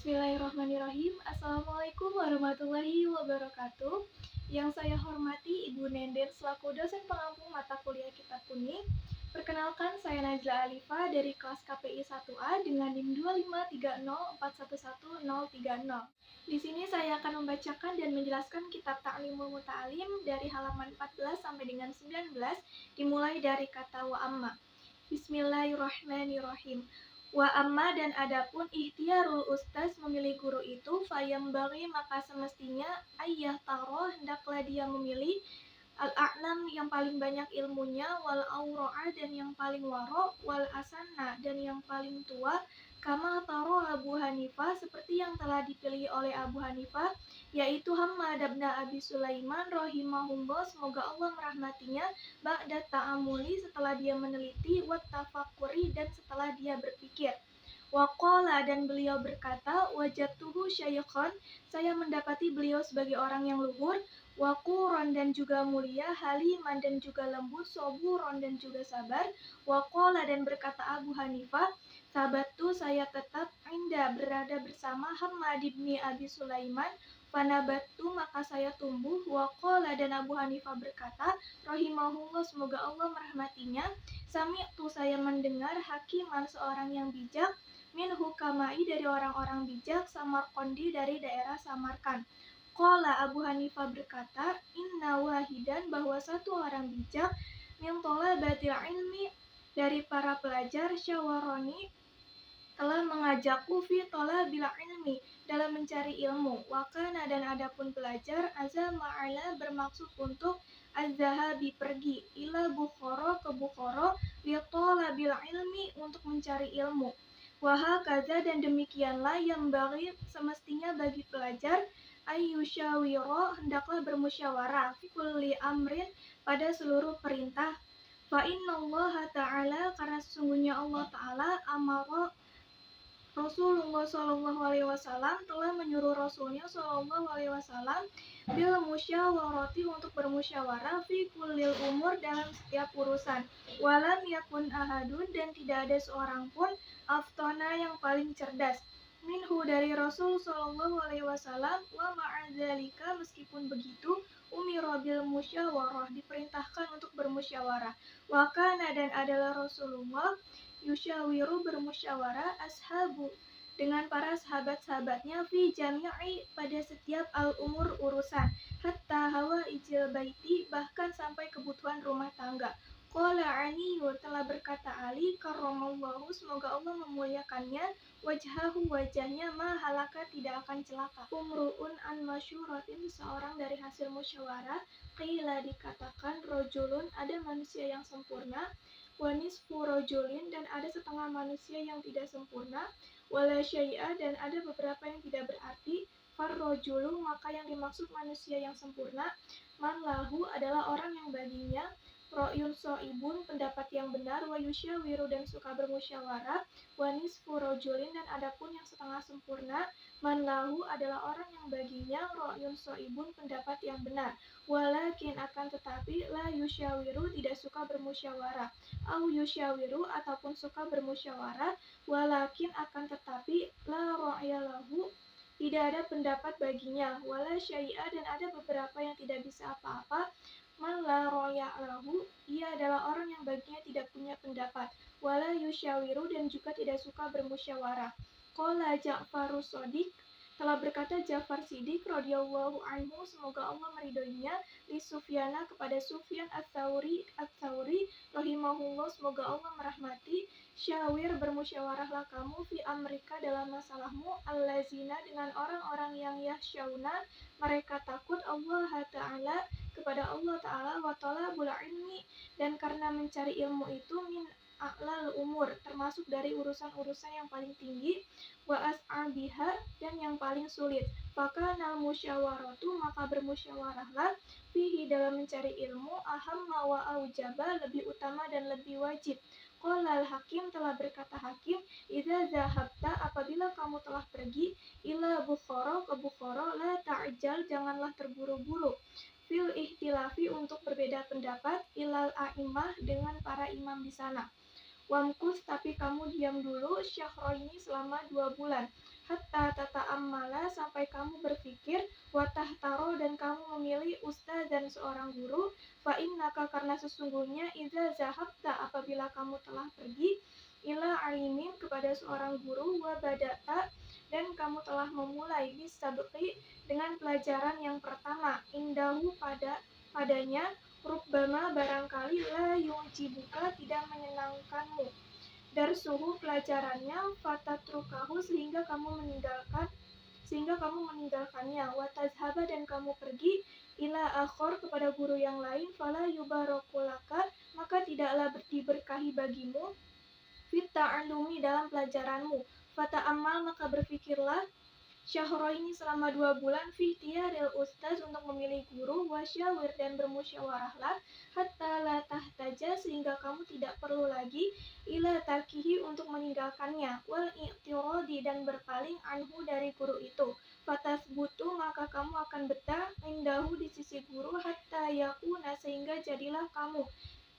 Bismillahirrahmanirrahim. Assalamualaikum warahmatullahi wabarakatuh. Yang saya hormati Ibu Nenden selaku dosen pengampu mata kuliah Kitab Kuning. Perkenalkan, saya Najla Alifa dari kelas KPI 1A dengan NIM 25304111030. Di sini saya akan membacakan dan menjelaskan kitab Ta'limul Muta'alim dari halaman 14 sampai dengan 19, dimulai dari kata wa amma. Bismillahirrahmanirrahim. Wa amma dan adapun ikhtiarul ustaz memilih guru itu fayambaghi maka semestinya ayyah taro hendaklah dia memilih al-a'lam yang paling banyak ilmunya wal awra'a dan yang paling waro wal asanna dan yang paling tua kama taro Abu Hanifah seperti yang telah dipilih oleh Abu Hanifah yaitu Hammad bin Abi Sulaiman rahimahullah semoga Allah merahmatinya ba'da ta'amuli setelah dia meneliti wa tafakkuri dan setelah dia berpikir. Waqala dan beliau berkata wajadtuhu syaikhan saya mendapati beliau sebagai orang yang luhur waquron dan juga mulia haliman dan juga lembut soburon dan juga sabar. Waqala dan berkata Abu Hanifah sabatu saya tetap berada bersama Hammad bin Abi Sulaiman fanabatu maka saya tumbuh. Waqala dan Abu Hanifah berkata rahimahullah semoga Allah merahmatinya sami'tu saya mendengar hakiman seorang yang bijak min hukamai dari orang-orang bijak Samarqandi dari daerah Samarkand. Qala Abu Hanifah berkata inna wahidan bahwa satu orang bijak min thalabatil ilmi dari para pelajar syawaroni telah mengajakku fi thalabil ilmi dalam mencari ilmu. Wakana dan adapun pelajar azama ala bermaksud untuk az-zahabi pergi ila Bukhara ke Bukhara li thalabil ilmi untuk mencari ilmu. Wahakaza dan demikianlah yang bagi semestinya bagi pelajar ayyushawiro hendaklah bermusyawarah fi kulli amrin pada seluruh perintah. Fa innallaha ta'ala karena sesungguhnya Allah Ta'ala amara Rasulullah SAW telah menyuruh Rasulnya SAW bil musyawarati untuk bermusyawarah fi kullil umur dalam setiap urusan. Walam yakun ahadun dan tidak ada seorang pun aftona yang paling cerdas minhu dari Rasul SAW wa ma'adzalika meskipun begitu umira bil musyawarah diperintahkan untuk bermusyawarah. Wakana dan adalah Rasulullah yusyawiru bermusyawarah ashabu dengan para sahabat-sahabatnya fi jami'i pada setiap al-umur urusan hatta hawa ijil baiti bahkan sampai kebutuhan rumah tangga. Qala Ali telah berkata Ali karramallahu semoga Allah memuliakannya wajhahu wajahnya ma halaka tidak akan celaka. Umru'un an masyuratin seorang dari hasil musyawarah qila dikatakan rojulun ada manusia yang sempurna wanisfu rojulin dan ada setengah manusia yang tidak sempurna wala syai'a dan ada beberapa yang tidak berarti farrojulu maka yang dimaksud manusia yang sempurna man lahu adalah orang yang baginya ro'yun so'ibun pendapat yang benar wa yusyawiru dan suka bermusyawarah wa nisfu rojulin dan adapun yang setengah sempurna man lahu adalah orang yang baginya ro'yun so'ibun pendapat yang benar walakin akan tetapi la yusyawiru tidak suka bermusyawarah au yusyawiru ataupun suka bermusyawarah walakin akan tetapi la ro'ya lahu tidak ada pendapat baginya wala syai'a dan ada beberapa yang tidak bisa apa-apa man la ro'ya lahu ia adalah orang yang baginya tidak punya pendapat wala yusyawiru dan juga tidak suka bermusyawarah. Qala Ja'farus Shadiq telah berkata Ja'far Shiddiq radhiyallahu anhu semoga Allah meridhoinya li Sufyana kepada Sufyan ats-Tsauri rahimahullah semoga Allah merahmati syawir bermusyawarahlah kamu fi amrika dalam masalahmu allazina dengan orang-orang yang yahsyauna mereka takut Allah Ta'ala kepada Allah Ta'ala wa talabul ilmi dan karena mencari ilmu itu min a'lal umur termasuk dari urusan-urusan yang paling tinggi wa as'abiha dan yang paling sulit. Fakanal musyawaratu maka bermusyawarahlah fihi dalam mencari ilmu ahamma wa aujaba lebih utama dan lebih wajib. Qala al-Hakim telah berkata Hakim idza zahabta apabila kamu telah pergi ila Bukhara ke Bukhara la ta'jal janganlah terburu-buru fil ihtilafi untuk berbeda pendapat ilal a'imah dengan para imam di sana. Wamkus, tapi kamu diam dulu, syahroini selama 2 bulan. Hatta tata'ammala, sampai kamu berpikir, watahtaro, dan kamu memilih ustaz dan seorang guru, fa'innaka, karena sesungguhnya, idza zahabta, apabila kamu telah pergi, ila alimin, kepada seorang guru, wa bada'ta, dan kamu telah memulai bisabqi, dengan pelajaran yang pertama, indahu, padanya, rubbama, barangkali, la yujibuka, tidak menyenangkanmu, darsuhu, pelajarannya, fatatrukahu, sehingga kamu meninggalkannya, watazhaba, dan kamu pergi, ila akhor, kepada guru yang lain, fala yubarakulaka, maka tidaklah diberkahi bagimu, fit ta'allumi, dalam pelajaranmu, fata'ammal, maka berfikirlah, syahroini, selama 2 bulan, fi ihtiyaril ustaz, untuk memilih guru, wasyawir, dan bermusyawarahlah, hatta la tahtaja, sehingga kamu tidak perlu lagi, ila tarkihi, untuk meninggalkannya, wal i'tiradi, dan berpaling, anhu, dari guru itu, fatasbutu, maka kamu akan betah, indahu, di sisi guru, hatta yakuna, sehingga jadilah kamu,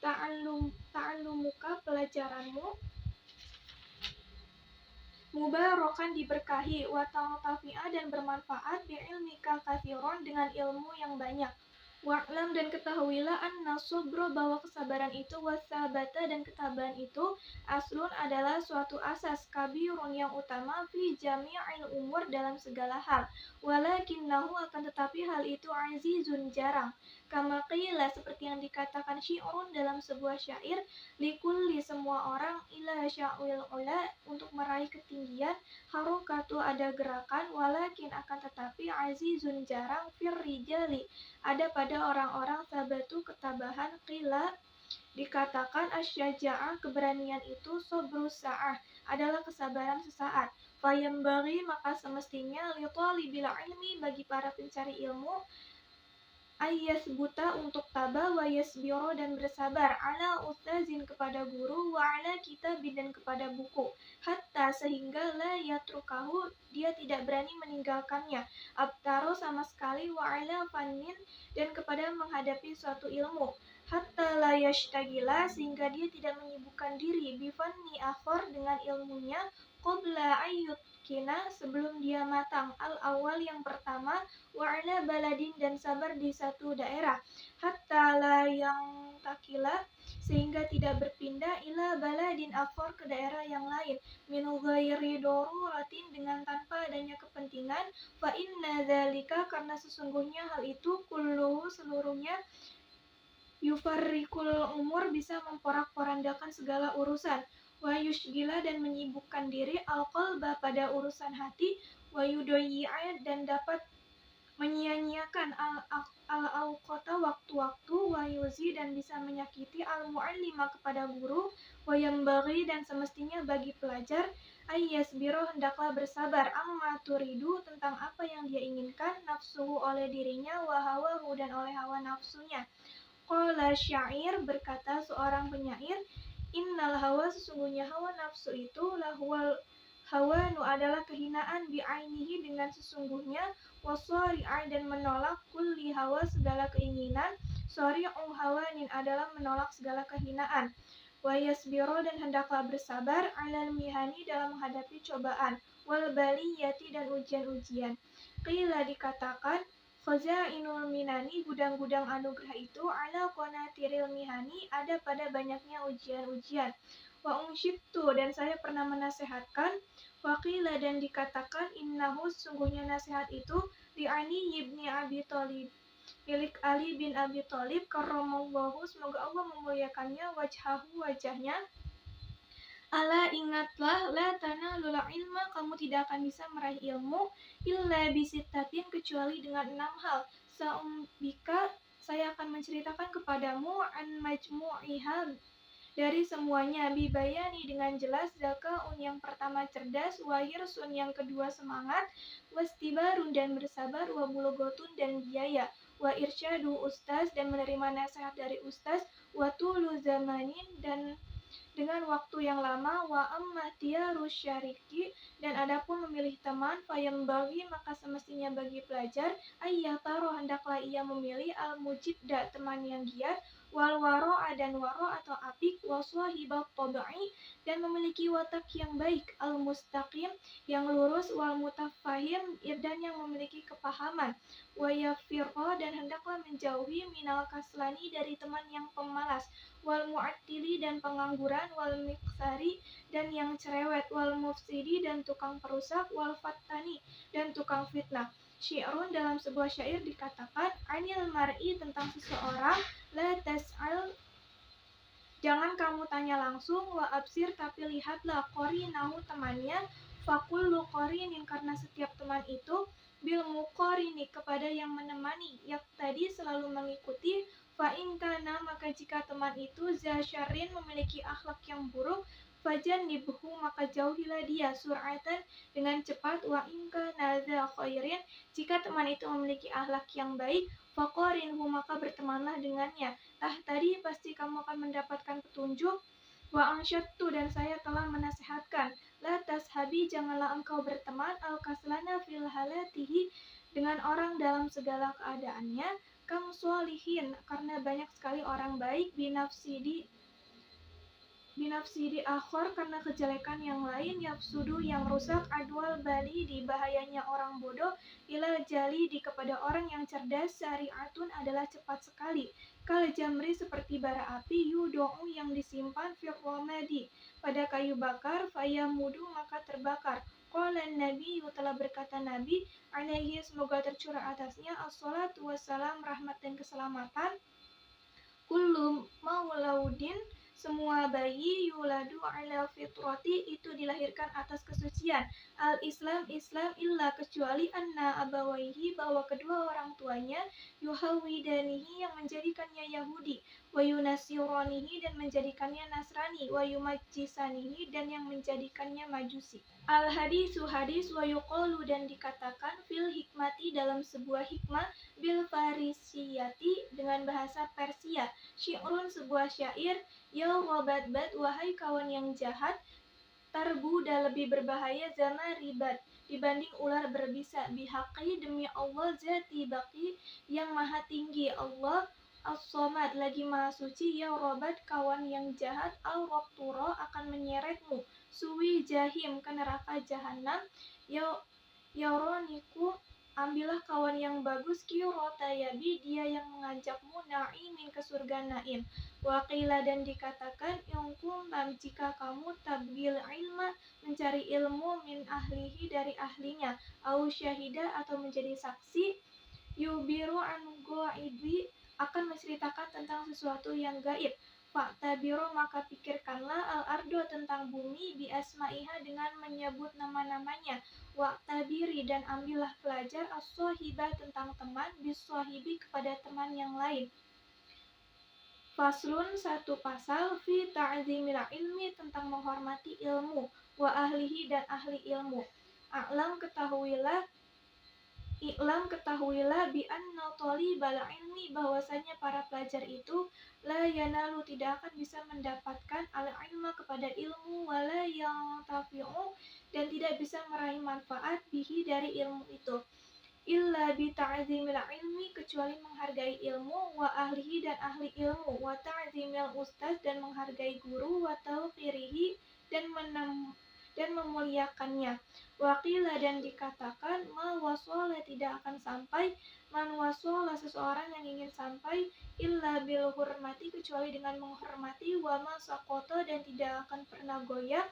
ta'allumuka, pelajaranmu, mubarakan, diberkahi, wa ta'tafi'a, dan bermanfaat, bi'ilmika kathiron, dengan ilmu yang banyak. Wa'lam, dan ketahuilah, anna sabra, bahwa kesabaran itu, wasabata, dan ketabahan itu, aslun, adalah suatu asas, kabirun, yang utama, fi jami'il umur, dalam segala hal, walakinnahu, akan tetapi hal itu, azizun, jarang, kama qila, seperti yang dikatakan syi'run, dalam sebuah syair, likulli, semua orang, ila sya'wil ula, untuk meraih ketinggian, harokatu, ada gerakan, walakin, akan tetapi, azizun, jarang, fir rijali, ada pada orang-orang, sabatu, ketabahan, qila, dikatakan, asyaja'ah, keberanian itu, sobrus sa'ah, adalah kesabaran sesaat, fayambaghi, maka semestinya, li talibil ilmi, bagi para pencari ilmu, ayyasbuta, untuk tabah, wa yasbiro, dan bersabar, ala ustazin, kepada guru, wa ala kitabin, dan kepada buku, hatta, sehingga, la yatrukahu, dia tidak berani meninggalkannya, abtaro, sama sekali, wa ala fannin, dan kepada menghadapi suatu ilmu, hatta la yashtagila, sehingga dia tidak menyibukkan diri, bifanni akhor, dengan ilmunya, qabla ayyutkina, sebelum dia matang, al-awal, yang pertama, wa'ala baladin, dan sabar di satu daerah, hatta la yang takila, sehingga tidak berpindah, ila baladin akhor, ke daerah yang lain, min ghairi daruratin, dengan tanpa adanya kepentingan, fa inna dzalika, karena sesungguhnya hal itu, kulluhu, seluruhnya, yufarriqul umur, bisa memporak-porandakan segala urusan, wa yushgila, dan menyibukkan diri, al-qalba, pada urusan hati, wa yudoyi'a, dan dapat menyia-nyiakan al-awqata, waktu-waktu, wa yuzi, dan bisa menyakiti al-mu'allima, kepada guru, wa yambaghi, dan semestinya bagi pelajar, ayyasbiro, hendaklah bersabar, amma turidu, tentang apa yang dia inginkan, nafsuhu, oleh dirinya, wa hawahu, dan oleh hawa nafsunya. Qala syair, berkata seorang penyair, innal hawa, sesungguhnya hawa nafsu itu, lahwal hawanu, adalah kehinaan, bi'ainihi, dengan sesungguhnya, wasari'a, dan menolak, kulli hawa, segala keinginan, sari'u hawanin, adalah menolak segala kehinaan, wa yasbiro, dan hendaklah bersabar, alal mihani, dalam menghadapi cobaan, wal baliyati, dan ujian-ujian. Qila, dikatakan, khazainul minani, gudang-gudang anugerah itu, ala qanatiril mihani, ada pada banyaknya ujian-ujian, wa unsyibtu, dan saya pernah menasehatkan, waqila, dan dikatakan, innahu, sesungguhnya nasihat itu, li Ali ibni Abi Thalib, milik Ali bin Abi Thalib, karramallahu, semoga Allah memuliakannya, wajhahu, wajahnya, ala, ingatlah, la tanalul ilma, kamu tidak akan bisa meraih ilmu, illa bisittatin, kecuali dengan 6 hal, saumbika, saya akan menceritakan kepadamu, an majmu'iha, dari semuanya, bibayani, dengan jelas, zakaun, yang pertama cerdas, wahirsun, yang kedua semangat, wastibarun, dan bersabar, wabulogotun, dan biaya, wa irsyadu, ustaz, dan menerima nasihat dari ustaz, watulu zamanin, dan dengan waktu yang lama, wa amma tiyaru syariki, dan adapun memilih teman, fayambaghi, maka semestinya bagi pelajar, ayyataro, hendaklah ia memilih, al-mujidda, teman yang giat, wal waro'a dan waro atau apik, wa sahibat tabai dan memiliki watak yang baik, al mustaqim yang lurus, wal mutafahim dan yang memiliki kepahaman, wa yafirqa dan hendaklah menjauhi minal kaslani dari teman yang pemalas, wal mu'attili dan pengangguran, wal miksari dan yang cerewet, wal mufsidi dan tukang perusak, wal fattani dan tukang fitnah. Syi'run dalam sebuah syair dikatakan, anil mar'i tentang seseorang, la tas'al jangan kamu tanya langsung, wa absir tapi lihatlah qarinahu temannya, fakullu qarinin karena setiap teman itu, bil muqarini kepada yang menemani, yak tadi selalu mengikuti, fa in kana maka jika teman itu za syarrin memiliki akhlak yang buruk, fajannibhu maka jauhilah dia sur'atan dengan cepat, wa in kana za khairin jika teman itu memiliki akhlak yang baik, faqarinhu maka bertemanlah dengannya. Tadi pasti kamu akan mendapatkan petunjuk. Wa ansyattu dan saya telah menasihatkan, la tashabi janganlah engkau berteman al kaslana fil halatihi dengan orang dalam segala keadaannya, kam sholihin karena banyak sekali orang baik, binafsidi akhor karena kejelekan yang lain, yafsudu yang rusak, adwal bali di bahayanya orang bodoh, ila jali di kepada orang yang cerdas, syari'atun adalah cepat sekali, kal jamri seperti bara api, yudo'u yang disimpan, firromadi pada kayu bakar, fayamudu maka terbakar. Qala Nabi telah berkata Nabi alaihi semoga tercurah atasnya as-salatu wassalam rahmat dan keselamatan, kullu maulaudin semua bayi yuladu ala fitrati itu dilahirkan atas kesucian al-Islam Islam illa kecuali anna abawaihi bahwa kedua orang tuanya yuhawidanihi yang menjadikannya Yahudi wa yunasiranihi dan menjadikannya Nasrani wa yumajjisanihi dan yang menjadikannya Majusi. Al-hadisu hadis wa yuqalu dan dikatakan fil hikmati dalam sebuah hikmah bil farisiyati dengan bahasa Persia. Syi'run sebuah syair, ya wabat-bat wahai kawan yang jahat, tarbuda lebih berbahaya zama ribat dibanding ular berbisa, bihaqi demi Allah zati baqi yang maha tinggi, Allah as-somad lagi maha suci, ya robat kawan yang jahat, al-rapturo akan menyeretmu, suwi jahim ke neraka jahanam, ya roniku ambillah kawan yang bagus, kirotayabi dia yang mengajakmu, na'imin ke surga naim. Waqila dan dikatakan, yungkum jika kamu tabgil ilma mencari ilmu min ahlihi dari ahlinya, au syahida atau menjadi saksi, yubiru an go'ibi akan menceritakan tentang sesuatu yang gaib. Fa'tabiru maka pikirkanlah al-ardo tentang bumi bi asma'iha dengan menyebut nama-namanya, wa'tabiri dan ambillah pelajar as-sohibah tentang teman bis-sohibi kepada teman yang lain. Faslun satu pasal fi ta'zimil ilmi tentang menghormati ilmu wa ahlihi dan ahli ilmu. I'lam ketahuilah bi anna talibal ilmi bahwasanya para pelajar itu la yanalu tidak akan bisa mendapatkan al ilma kepada ilmu wala yang tafi'u dan tidak bisa meraih manfaat bihi dari ilmu itu illa bi ta'zimil ilmi kecuali menghargai ilmu wa ahlihi dan ahli ilmu wa ta'zimil ustaz dan menghargai guru wa tauqirihi dan memuliakannya. Waqila dan dikatakan ma wasala tidak akan sampai man wasala seseorang yang ingin sampai illa bil hurmati kecuali dengan menghormati wa ma saqata dan tidak akan pernah goyah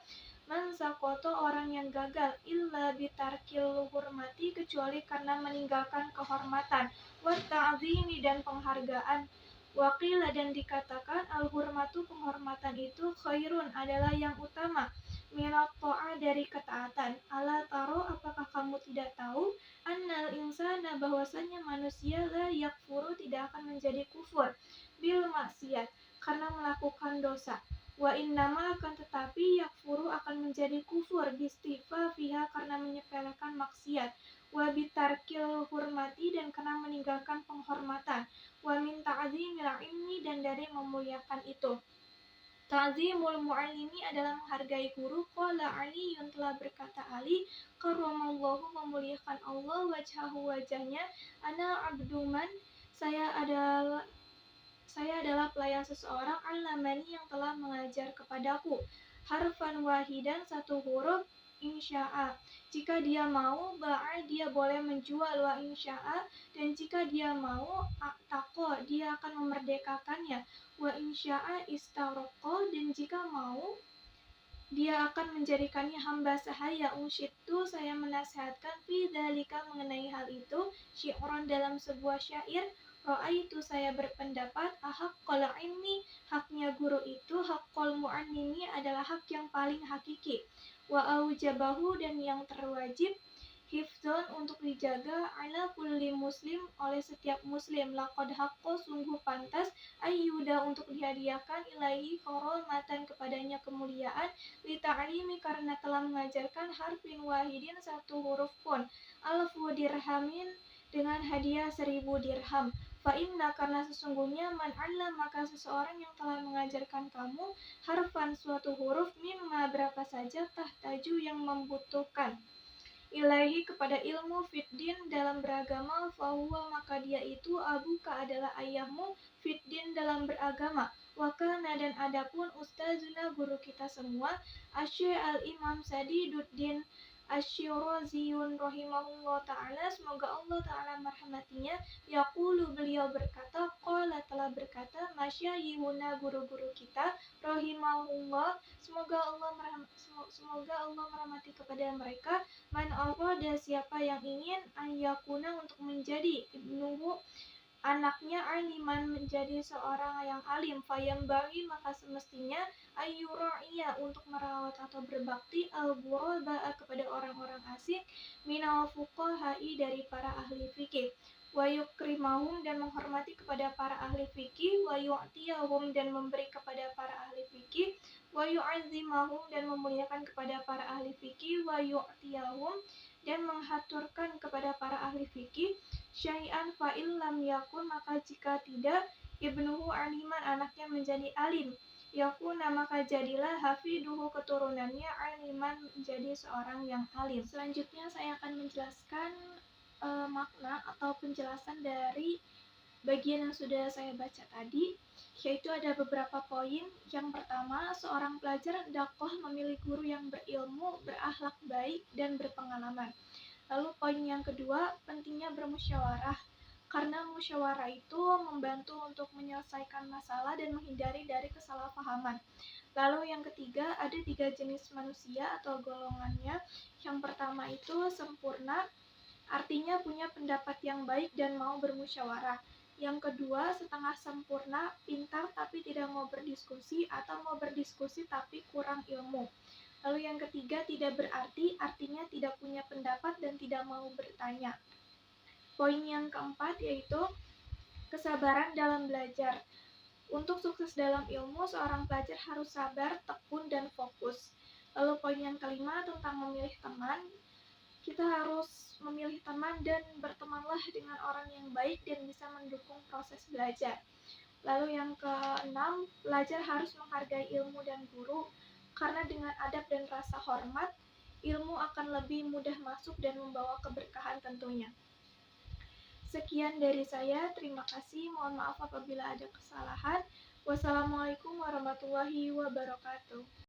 man saqata orang yang gagal illa bitarkil hurmati kecuali karena meninggalkan kehormatan wa ta'zimi dan penghargaan. Waqila dan dikatakan al-hurmatu penghormatan itu khairun adalah yang utama minat to'a dari ketaatan. Ala taro apakah kamu tidak tahu annal insana bahwasanya manusia la yakfuru tidak akan menjadi kufur bil maksiat karena melakukan dosa. Wa innama akan tetapi yakfuru akan menjadi kufur bistifa fiha karena menyepelekan maksiat. Wa bitarkil hurmati dan karena meninggalkan penghormatan. Wa min ta'zimil ilmi dan dari memuliakan itu. Ta'zimul mu'allimi adalah menghargai guru. Qala Ali yang telah berkata Ali, karramallahu memuliakan Allah wajhahu wajahnya, ana abduman Saya adalah pelayan seseorang allamani yang telah mengajar kepadaku. Harfan wahidan, satu huruf, insya'a. Jika dia mau, ba'a, dia boleh menjual, wa insya'a, dan jika dia mau, a'taqo, dia akan memerdekakannya, wa insya'a istaraqo, dan jika mau, dia akan menjadikannya hamba sahaya. Unsyidtu, saya menasihatkan, fi dzalika, mengenai hal itu, syi'ran, dalam sebuah syair. Ra'aitu, saya berpendapat, ahaqqal ilmi, haknya guru itu, haqqal mu'allimi, adalah hak yang paling hakiki. Wa aujabahu, dan yang terwajib, hifdzon, untuk dijaga, ala kulli muslim, oleh setiap muslim. Laqad haqqo, sungguh pantas, ayyuda, untuk dihadiahkan, ilaihi koromatan, kepadanya kemuliaan, li ta'limi, karena telah mengajarkan, harfin wahidin, satu huruf pun, alfu dirhamin, dengan hadiah 1000 dirham. Fa inna, karena sesungguhnya, man 'allam, maka seseorang yang telah mengajarkan kamu, harfan, suatu huruf, mimma, berapa saja, tahtaju, yang membutuhkan, ilaihi, kepada ilmu, fiddin, dalam beragama, fahuwa, maka dia itu, abuka, adalah ayahmu, fiddin, dalam beragama, wakana, dan adapun, ustazuna, guru kita semua, asy al-imam Sadiduddin Asy-Syiraziyun rahimahullah ta'ala, semoga Allah ta'ala merahmatinya, yaqulu, beliau berkata, qala, telah berkata, masyayihuna, guru-guru kita, rahimahullah, semoga Allah merahmati kepada mereka, man arada, siapa yang ingin, ayyakuna, untuk menjadi, ibnuhu, anaknya, aliman, menjadi seorang yang alim, fayambagi, maka semestinya, ayyura'iya, untuk merawat atau berbakti, al-ghuraba, kepada orang-orang asing, minal fuqaha'i, dari para ahli fikih, wa yukrimahum, dan menghormati kepada para ahli fikih, wa yu'tiyahum, dan memberi kepada para ahli fikih, wa yu'azzimahum, dan memuliakan kepada para ahli fikih, wa yu'tiyahum, dan menghaturkan kepada para ahli fikih, syai'an fa'il lam yakun, maka jika tidak, ibnuhu aliman, anaknya menjadi alim, yakuna, maka jadilah, hafiduhu, keturunannya, aliman, menjadi seorang yang alim. Selanjutnya saya akan menjelaskan makna atau penjelasan dari bagian yang sudah saya baca tadi, yaitu ada beberapa poin. Yang pertama, seorang pelajar hendaklah memilih guru yang berilmu, berakhlak baik, dan berpengalaman. Lalu poin yang kedua, pentingnya bermusyawarah, karena musyawarah itu membantu untuk menyelesaikan masalah dan menghindari dari kesalahpahaman. Lalu yang ketiga, ada 3 jenis manusia atau golongannya. Yang pertama itu sempurna, artinya punya pendapat yang baik dan mau bermusyawarah. Yang kedua, setengah sempurna, pintar tapi tidak mau berdiskusi, atau mau berdiskusi tapi kurang ilmu. Lalu yang ketiga, tidak berarti, artinya tidak punya pendapat dan tidak mau bertanya. Poin yang keempat yaitu kesabaran dalam belajar. Untuk sukses dalam ilmu, seorang pelajar harus sabar, tekun, dan fokus. Lalu poin yang kelima tentang memilih teman. Kita harus memilih teman dan bertemanlah dengan orang yang baik dan bisa mendukung proses belajar. Lalu yang keenam, pelajar harus menghargai ilmu dan guru, karena dengan adab dan rasa hormat, ilmu akan lebih mudah masuk dan membawa keberkahan tentunya. Sekian dari saya, terima kasih, mohon maaf apabila ada kesalahan. Wassalamualaikum warahmatullahi wabarakatuh.